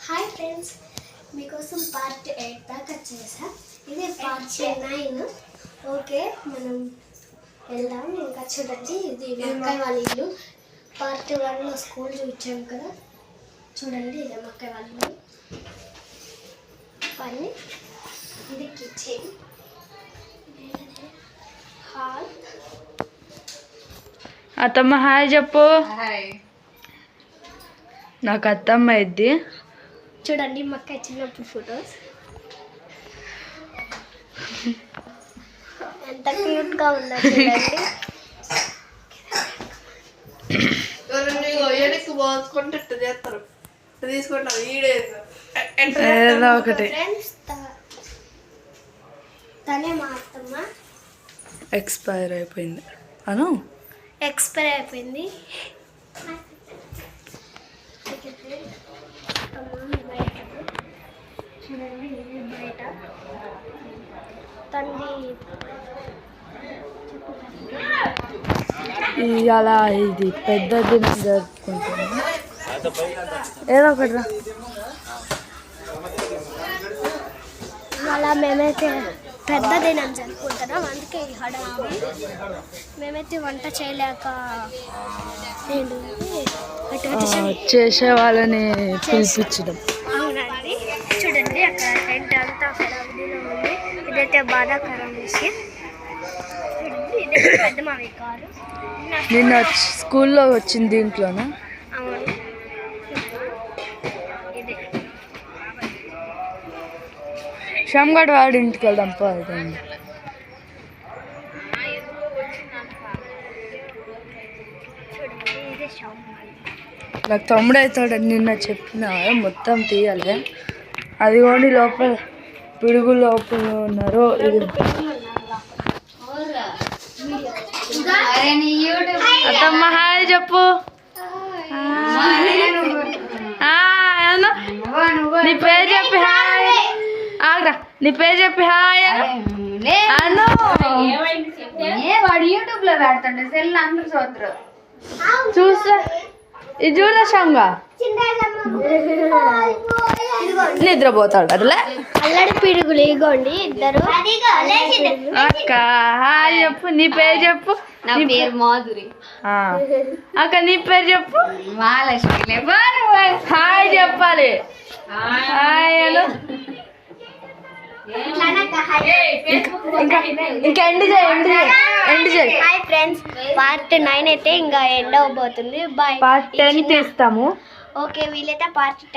Hi friends, మీకోసం part 8 దాకా వచ్చేసా. ఇది పార్ట్ 9. ఓకే, మనం వెళ్దాం. ఇంకా చూడండి, ఇది మా అక్కయ్య వాళ్ళ ఇల్లు. పార్ట్ 1లో స్కూల్ చూపించాం కదా, చూడండి ఇది మా అక్కయ్య వాళ్ళ ఇల్లు. పని ఇది కిచెన్, హాల్. అత్తమ్మ హాయ్ చెప్పు. నాకు అత్తమ్మ ఇది. చూడండి మా అక్కయ్య చిన్నప్పుడు ఫొటోస్ ఎంత క్యూట్గా ఉందో చూడండి. ఏదో ఒకటి. ఫ్రెండ్స్, తనే మా అత్తమ్మ. ఎక్స్పైర్ అయిపోయింది అను. ఎక్స్పైర్ అయిపోయింది. చూడండి ఇది బయట తండ్రి. ఇవాళ ఇది పెద్ద దినం జరుపుకుంటున్నాం. ఏదో ఒకటి రా. ఇవాళ మేమైతే పెద్ద దినం జరుపుకుంటున్నాం, అందుకే ఈ హడావిడి. మేమైతే వంట చేయలేక చేసే వాళ్ళని పిలిపించడం. అవునండి, చూడండి అక్కడ టెంట్ అంతా హడావిడిలో ఉంది. ఇదైతే బాధాకరం విషయం. చూడండి ఇదైతే పెద్ద మావి కారు. నిన్న స్కూల్లో వచ్చింది దీంట్లోనా? అవును, ఇదే శ్యామ్గఢ్ వాడి ఇంటికి వెళ్దాం పోదండి. చూడండి ఇదే షాప్. నాకు తమ్ముడు అవుతాడని నిన్న చెప్పిన, మొత్తం తీయాలి. అది కూడా లోపల పిడుగు లోపల ఉన్నారు. ఇది అత్తమ్మ హాయ్ చెప్పు. నీ పేరు చెప్పి హాయ్. ఆగ్రా, నీ పేరు చెప్పి హాయ్ అను. వాడు యూట్యూబ్ లో పెడతాడు, సెల్ అందరూ చూద్దరు. చూస్తా, ఇది చూడసాంగా నిద్రపోతాడు అట్లా. అల్లడి పిడుగులు ఇగోండి ఇద్దరు. అక్క హాయ్ చెప్పు. నీ పేరు చెప్పు. నా పేరు మాధురి. అక్క నీ పేరు చెప్పు. మహాలక్ష్మి. హాయ్ చెప్పాలి. హాయ్ అను. ఇంకా ఎండ్ చేయి. హాయ్ ఫ్రెండ్స్, పార్ట్ 9 అయితే ఇంకా ఎండ్ అవబోతుంది. బాయ్. పార్ట్ 10 తీస్తాము. ఓకే, వీలైతే పార్ట్ 10